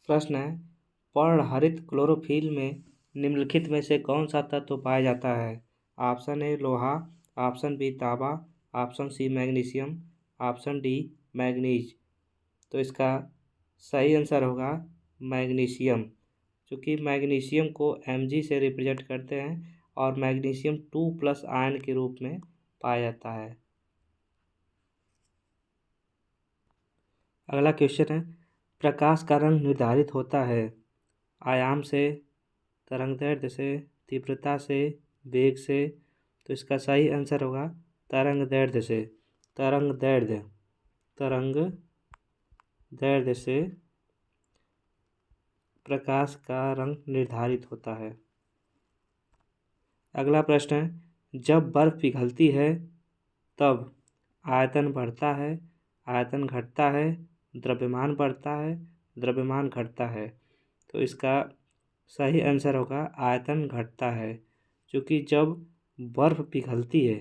प्रश्न है, पर्णहरित क्लोरोफिल में निम्नलिखित में से कौन सा तत्व पाया जाता है? ऑप्शन ए लोहा, ऑप्शन बी तांबा, option C magnesium, option D manganese. तो इसका सही आंसर होगा मैग्नीशियम, क्योंकि मैग्नीशियम को Mg से रिप्रेजेंट करते हैं और मैग्नीशियम 2+ आयन के रूप में पाया जाता है। अगला क्वेश्चन है, प्रकाश का रंग निर्धारित होता है आयाम से, तरंगदैर्ध्य से, तीव्रता से, वेग से। तो इसका सही आंसर होगा तरंगदैर्ध्य से। तरंगदैर्ध्य से प्रकाश का रंग निर्धारित होता है। अगला प्रश्न है, जब बर्फ पिघलती है तब आयतन बढ़ता है, आयतन घटता है, द्रव्यमान बढ़ता है, द्रव्यमान घटता है। तो इसका सही आंसर होगा आयतन घटता है, क्योंकि जब बर्फ पिघलती है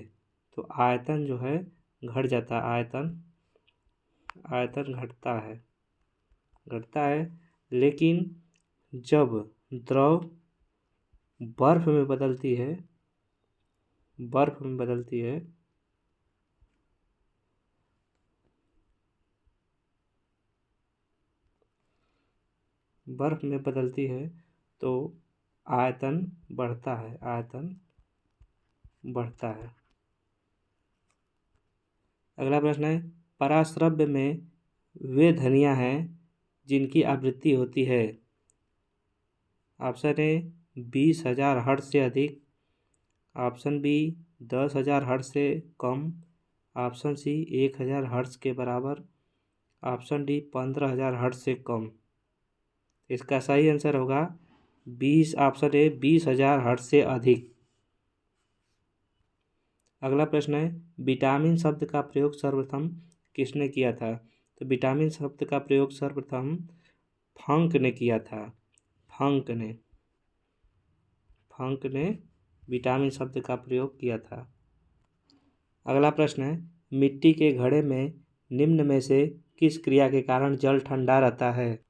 तो आयतन जो है घट जाता है, आयतन घटता है। लेकिन जब द्रव बर्फ में बदलती है तो आयतन बढ़ता है। अगला प्रश्न है, पराश्रव्य में वे ध्वनियाँ हैं जिनकी आवृत्ति होती है। ऑप्शन ए 20,000 हर्ट्ज से अधिक, ऑप्शन बी 10,000 हर्ट्ज से कम, ऑप्शन सी 1,000 हर्ट्ज के बराबर, ऑप्शन डी 15,000 हर्ट्ज से कम। इसका सही आंसर होगा ऑप्शन ए 20,000 हर्ट्ज से अधिक। अगला प्रश्न है, विटामिन शब्द का प्रयोग सर्वप्रथम किसने किया था? तो विटामिन शब्द का प्रयोग सर्वप्रथम फंक ने किया था। फंक ने विटामिन शब्द का प्रयोग किया था। अगला प्रश्न है, मिट्टी के घड़े में निम्न में से किस क्रिया के कारण जल ठंडा रहता है?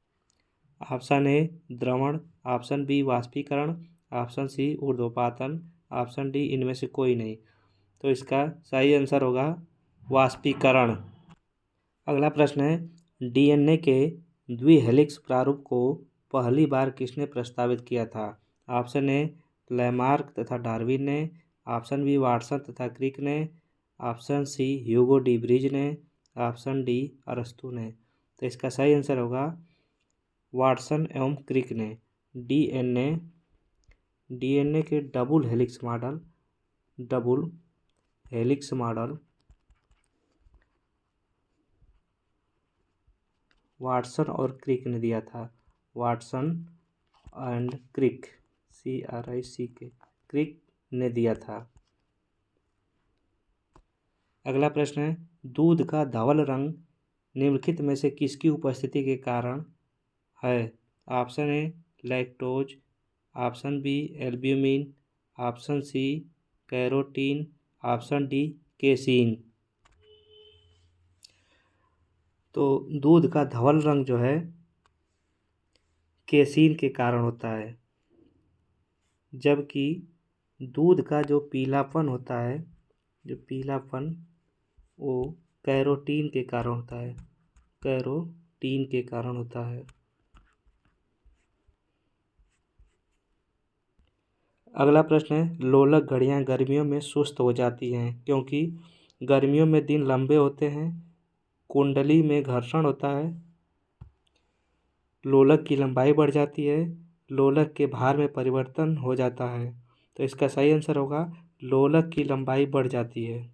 ऑप्शन ए द्रवण, ऑप्शन बी वाष्पीकरण, ऑप्शन सी ऊर्ध्वपातन, ऑप्शन डी इनमें से कोई नहीं। तो इसका सही आंसर होगा वाष्पीकरण। अगला प्रश्न है, DNA के द्विहेलिक्स प्रारूप को पहली बार किसने प्रस्तावित किया था? ऑप्शन ए लैमार्क तथा डार्विन ने, ऑप्शन बी वाटसन तथा क्रिक ने, option C Hugo de Vries ने, ऑप्शन डी अरस्तू ने। तो इसका सही आंसर होगा वाटसन एवं क्रिक ने। DNA के डबल हेलिक्स मॉडल वाटसन और क्रिक ने दिया था। वाटसन एंड क्रिक, CRIC क्रिक ने दिया था। अगला प्रश्न है, दूध का धवल रंग निम्नलिखित में से किसकी उपस्थिति के कारण है? Option A lactose, option B albumin, option C carotene, option D casein. तो दूध का धवल रंग जो है केसीन के कारण होता है, जबकि दूध का जो पीलापन होता है, वो कैरोटीन के कारण होता है। अगला प्रश्न है, लोलक घड़ियां गर्मियों में सुस्त हो जाती हैं क्योंकि गर्मियों में दिन लंबे होते हैं, कुंडली में घर्षण होता है, लोलक की लंबाई बढ़ जाती है, लोलक के भार में परिवर्तन हो जाता है। तो इसका सही आंसर होगा लोलक की लंबाई बढ़ जाती है।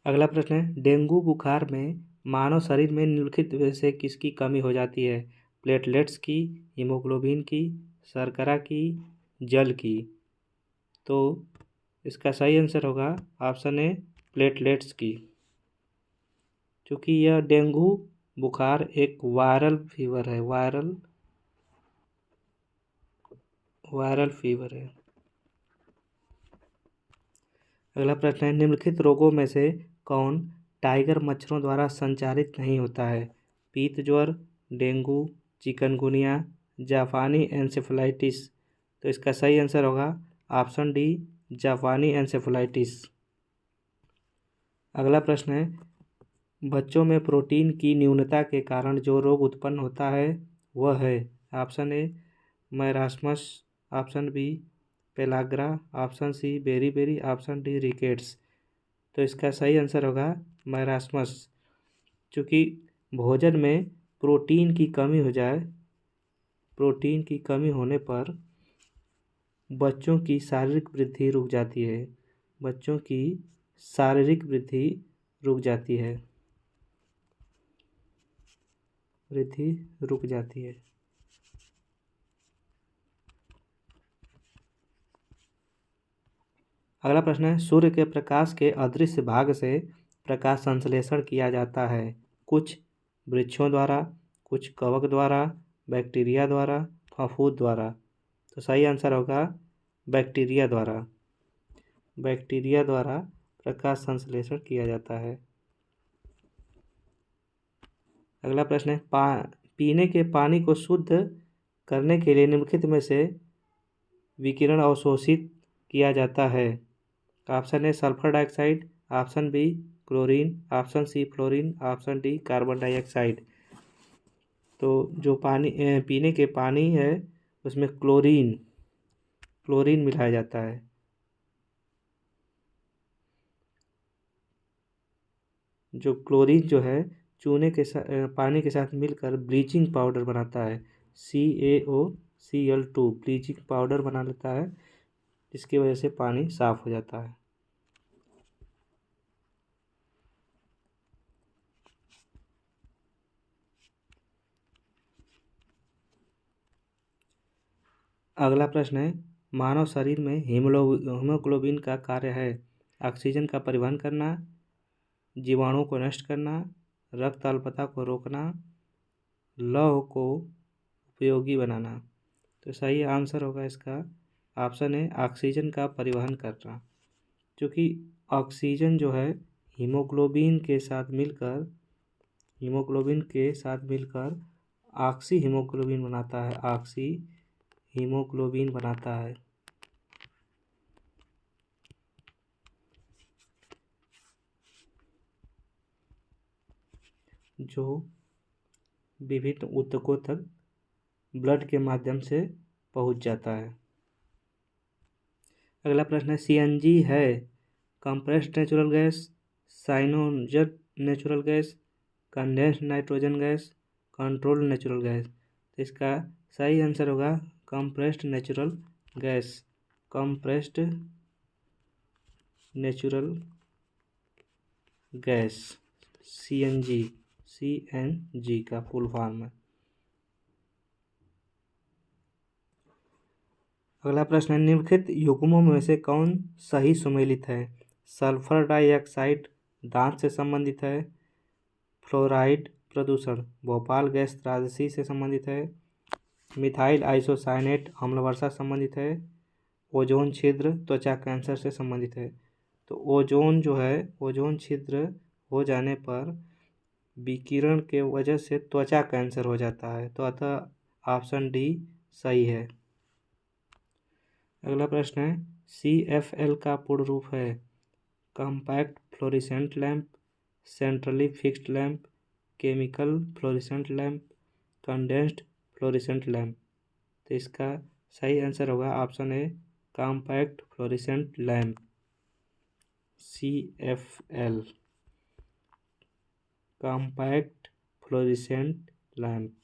अगला प्रश्न है, डेंगू बुखार में मानव शरीर में निम्नलिखित में से किसकी कमी हो जाती है? प्लेटलेट्स की, हीमोग्लोबिन की, शर्करा की, जल की। तो इसका सही आंसर होगा ऑप्शन ए प्लेटलेट्स की, क्योंकि यह डेंगू बुखार एक वायरल फीवर है। अगला प्रश्न है, निम्नलिखित रोगों में से कौन टाइगर मच्छरों द्वारा संचारित नहीं होता है? पीत ज्वर, डेंगू, चिकनगुनिया, जापानी एन्सेफेलाइटिस। तो इसका सही आंसर होगा ऑप्शन डी, जापानी एन्सेफेलाइटिस। अगला प्रश्न है, बच्चों में प्रोटीन की न्यूनता के कारण जो रोग उत्पन्न होता है वह है। Option A marasmus, option B pellagra, option C beriberi, option D rickets. तो इसका सही आंसर होगा मैरास्मस। चूँकि भोजन में प्रोटीन की कमी हो जाए, प्रोटीन की कमी होने पर बच्चों की शारीरिक वृद्धि रुक जाती है, बच्चों की शारीरिक वृद्धि रुक जाती है, वृद्धि रुक जाती है। अगला प्रश्न है, सूर्य के प्रकाश के अदृश्य भाग से प्रकाश संश्लेषण किया जाता है। कुछ वृक्षों द्वारा, कुछ कवक द्वारा, बैक्टीरिया द्वारा, फफूंद द्वारा। तो सही आंसर होगा बैक्टीरिया द्वारा। बैक्टीरिया द्वारा प्रकाश संश्लेषण किया जाता है। अगला प्रश्न है, पीने के पानी को शुद्ध करने के लिए निम्नलिखित में से विकिरण अवशोषित किया जाता है। Option A sulphur dioxide, option B chlorine, option C fluorine, option D carbon dioxide. तो जो पानी पीने के पानी है उसमें क्लोरीन मिलाया जाता है। जो क्लोरीन जो है चूने के साथ पानी के साथ मिलकर ब्लीचिंग पाउडर बनाता है, CaOCl2 ब्लीचिंग पाउडर बना लेता है, जिसकी वजह से पानी साफ हो जाता है। अगला प्रश्न है, मानव शरीर में हीमोग्लोबिन का कार्य है। ऑक्सीजन का परिवहन करना, जीवाणु को नष्ट करना, रक्त अल्पता को रोकना, लौह को उपयोगी बनाना। तो सही आंसर होगा इसका ऑप्शन है ऑक्सीजन का परिवहन करना। क्योंकि ऑक्सीजन जो है हीमोग्लोबिन के साथ मिलकर ऑक्सी हीमोग्लोबिन बनाता है, ऑक्सी हीमोग्लोबिन बनाता है। जो विभिन्न ऊतकों तक ब्लड के माध्यम से पहुंच जाता है। अगला प्रश्न है, CNG है कंप्रेस्ड नेचुरल गैस, साइनोजेट natural gas, condensed nitrogen gas, controlled natural gas. तो इसका सही आंसर होगा compressed natural gas. Compressed natural gas CNG का फुल फॉर्म है। अगला प्रश्न है, निम्नलिखित युग्मों में से कौन सही सुमेलित है। सल्फर डाइऑक्साइड दांत से संबंधित है, फ्लोराइड प्रदूषण भोपाल गैस त्रासदी से संबंधित है, मिथाइल आइसोसाइनेट अम्ल वर्षा संबंधित है, ओजोन छिद्र त्वचा कैंसर से संबंधित है। तो ओजोन जो है, ओजोन छिद्र हो जाने पर विकिरण के वजह से त्वचा कैंसर हो जाता है। तो अतः ऑप्शन डी सही है। अगला प्रश्न है, CFL का पूर्ण रूप है compact fluorescent lamp, centrally fixed lamp, chemical fluorescent lamp, condensed fluorescent lamp. तो इसका सही आंसर होगा option A compact fluorescent lamp, CFL compact fluorescent lamp.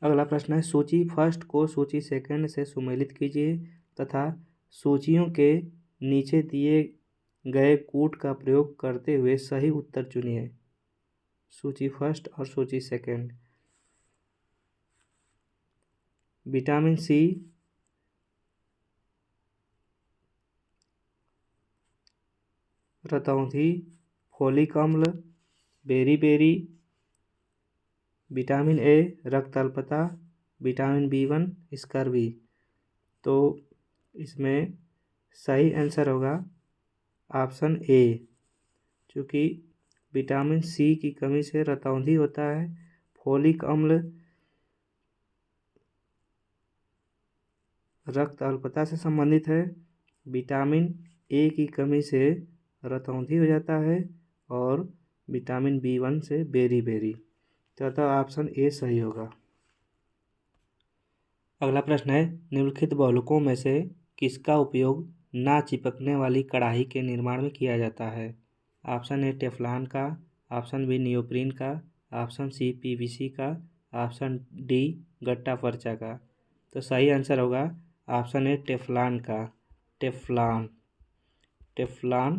अगला प्रश्न है, सूची फर्स्ट को सूची सेकंड से सुमेलित कीजिए तथा सूचियों के नीचे दिए गए कूट का प्रयोग करते हुए सही उत्तर चुनिए। सूची फर्स्ट और सूची सेकंड। विटामिन C रतौंधी, फोलिक अम्ल, बेरीबेरी, विटामिन A रक्त अल्पता, विटामिन B1 स्कर्वी। तो इसमें सही आंसर होगा ऑप्शन ए, क्योंकि विटामिन C की कमी से रतौंधी होता है, फोलिक अम्ल रक्त अल्पता से संबंधित है। विटामिन ए की कमी से रतौंधी हो जाता है और विटामिन B1 से बेरी। तो अतः ऑप्शन ए सही होगा। अगला प्रश्न है, निम्नलिखित बहुलकों में से किसका उपयोग ना चिपकने वाली कढ़ाई के निर्माण में किया जाता है? ऑप्शन ए टेफ्लॉन का, ऑप्शन बी नियोप्रीन का, ऑप्शन सी PVC का, ऑप्शन डी गट्टा फर्चा का। तो सही आंसर होगा ऑप्शन ए टेफ्लॉन का। टेफ्लॉन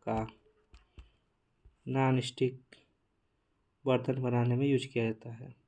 का नॉन स्टिक बर्तन बनाने में यूज किया जाता है।